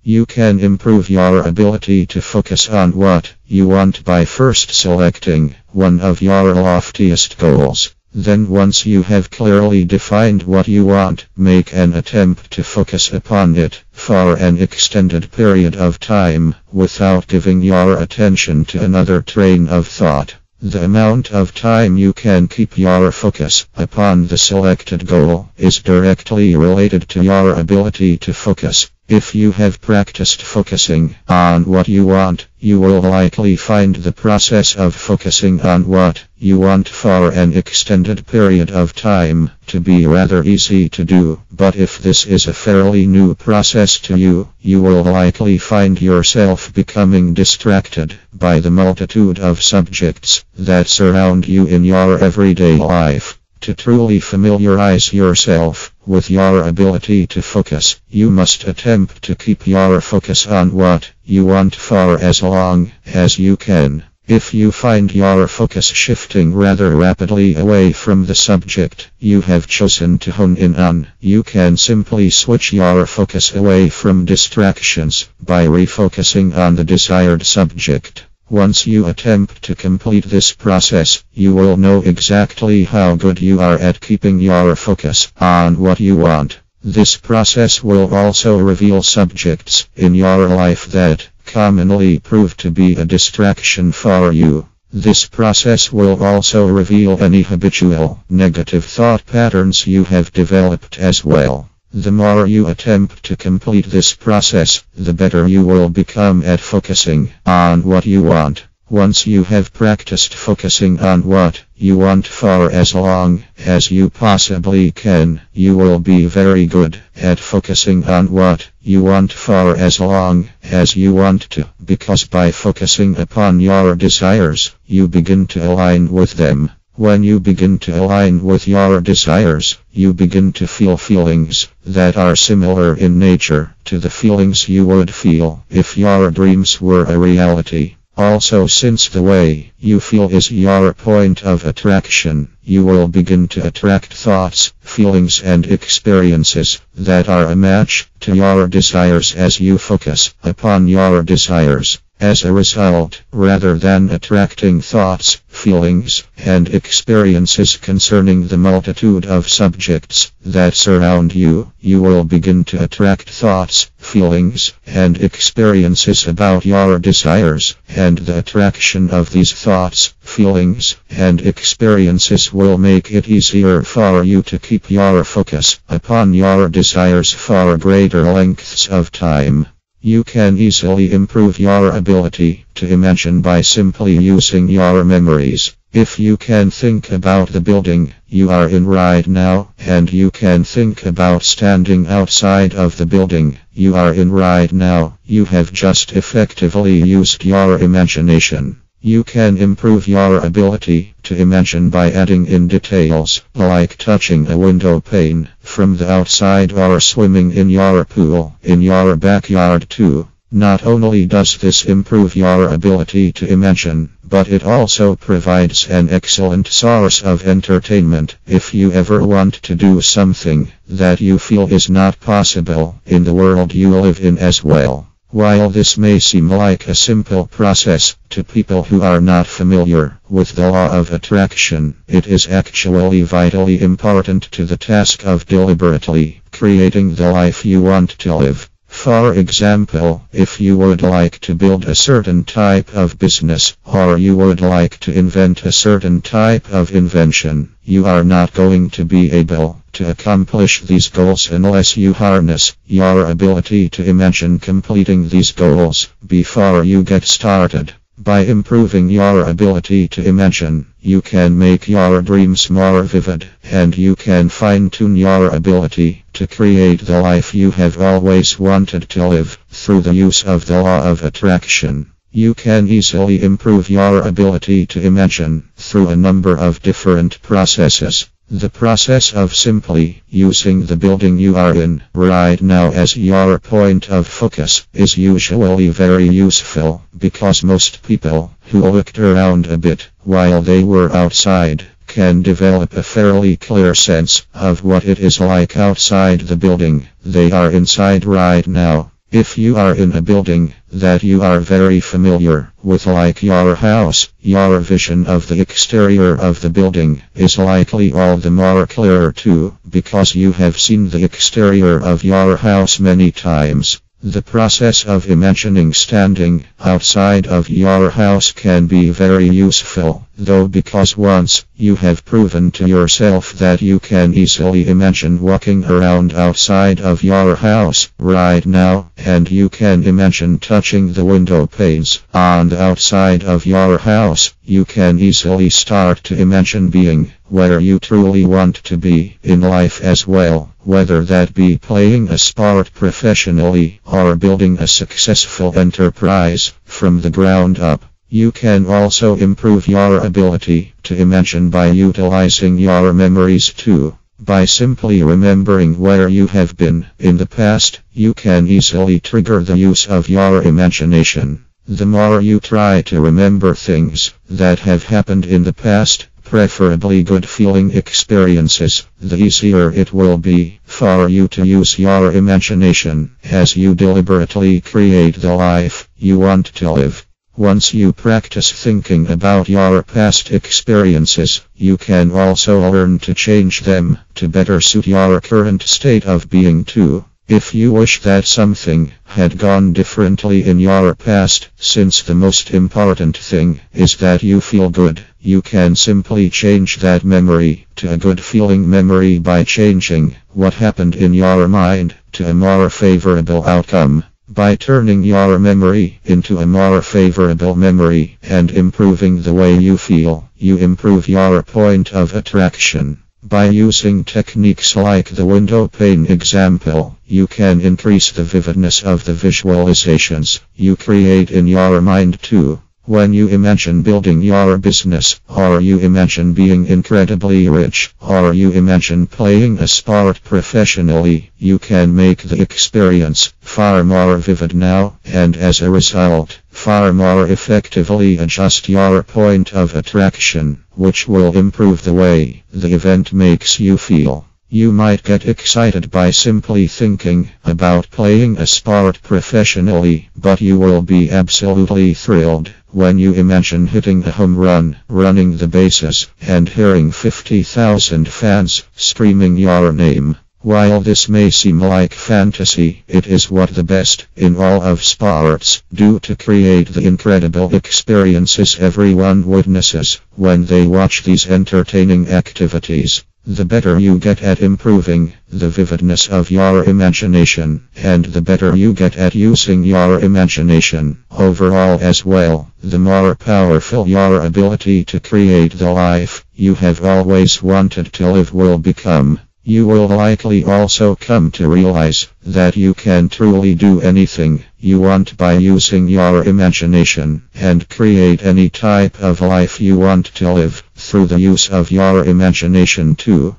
You can improve your ability to focus on what you want by first selecting one of your loftiest goals. Then once you have clearly defined what you want, make an attempt to focus upon it for an extended period of time without giving your attention to another train of thought. The amount of time you can keep your focus upon the selected goal is directly related to your ability to focus. If you have practiced focusing on what you want, you will likely find the process of focusing on what you want for an extended period of time to be rather easy to do. But if this is a fairly new process to you, you will likely find yourself becoming distracted by the multitude of subjects that surround you in your everyday life. To truly familiarize yourself with your ability to focus, you must attempt to keep your focus on what you want for as long as you can. If you find your focus shifting rather rapidly away from the subject you have chosen to hone in on, you can simply switch your focus away from distractions by refocusing on the desired subject. Once you attempt to complete this process, you will know exactly how good you are at keeping your focus on what you want. This process will also reveal subjects in your life that commonly prove to be a distraction for you. This process will also reveal any habitual negative thought patterns you have developed as well. The more you attempt to complete this process, the better you will become at focusing on what you want. Once you have practiced focusing on what you want for as long as you possibly can, you will be very good at focusing on what you want for as long as you want to, because by focusing upon your desires, you begin to align with them. When you begin to align with your desires, you begin to feel feelings that are similar in nature to the feelings you would feel if your dreams were a reality. Also, since the way you feel is your point of attraction, you will begin to attract thoughts, feelings, and experiences that are a match to your desires as you focus upon your desires. As a result, rather than attracting thoughts, feelings, and experiences concerning the multitude of subjects that surround you, you will begin to attract thoughts, feelings, and experiences about your desires, and the attraction of these thoughts, feelings, and experiences will make it easier for you to keep your focus upon your desires for greater lengths of time. You can easily improve your ability to imagine by simply using your memories. If you can think about the building you are in right now, and you can think about standing outside of the building you are in right now, you have just effectively used your imagination. You can improve your ability to imagine by adding in details, like touching a window pane from the outside or swimming in your pool in your backyard too. Not only does this improve your ability to imagine, but it also provides an excellent source of entertainment if you ever want to do something that you feel is not possible in the world you live in as well. While this may seem like a simple process to people who are not familiar with the law of attraction, it is actually vitally important to the task of deliberately creating the life you want to live. For example, if you would like to build a certain type of business, or you would like to invent a certain type of invention, you are not going to be able to accomplish these goals unless you harness your ability to imagine completing these goals before you get started. By improving your ability to imagine, you can make your dreams more vivid, and you can fine-tune your ability to create the life you have always wanted to live through the use of the law of attraction. You can easily improve your ability to imagine through a number of different processes. The process of simply using the building you are in right now as your point of focus is usually very useful, because most people who looked around a bit while they were outside can develop a fairly clear sense of what it is like outside the building they are inside right now. If you are in a building that you are very familiar with, like your house, your vision of the exterior of the building is likely all the more clearer too, because you have seen the exterior of your house many times. The process of imagining standing outside of your house can be very useful, though, because once you have proven to yourself that you can easily imagine walking around outside of your house right now, and you can imagine touching the window panes on the outside of your house, you can easily start to imagine being where you truly want to be in life as well, whether that be playing a sport professionally or building a successful enterprise from the ground up. You can also improve your ability to imagine by utilizing your memories too. By simply remembering where you have been in the past, you can easily trigger the use of your imagination. The more you try to remember things that have happened in the past, preferably good feeling experiences, the easier it will be for you to use your imagination as you deliberately create the life you want to live. Once you practice thinking about your past experiences, you can also learn to change them to better suit your current state of being too. If you wish that something had gone differently in your past, since the most important thing is that you feel good, you can simply change that memory to a good feeling memory by changing what happened in your mind to a more favorable outcome. By turning your memory into a more favorable memory and improving the way you feel, you improve your point of attraction. By using techniques like the window pane example, you can increase the vividness of the visualizations you create in your mind too. When you imagine building your business, or you imagine being incredibly rich, or you imagine playing a sport professionally, you can make the experience far more vivid now, and as a result, far more effectively adjust your point of attraction, which will improve the way the event makes you feel. You might get excited by simply thinking about playing a sport professionally, but you will be absolutely thrilled when you imagine hitting a home run, running the bases, and hearing 50,000 fans screaming your name. While this may seem like fantasy, it is what the best in all of sports do to create the incredible experiences everyone witnesses when they watch these entertaining activities. The better you get at improving the vividness of your imagination, and the better you get at using your imagination overall as well, the more powerful your ability to create the life you have always wanted to live will become. You will likely also come to realize that you can truly do anything you want by using your imagination, and create any type of life you want to live through the use of your imagination too.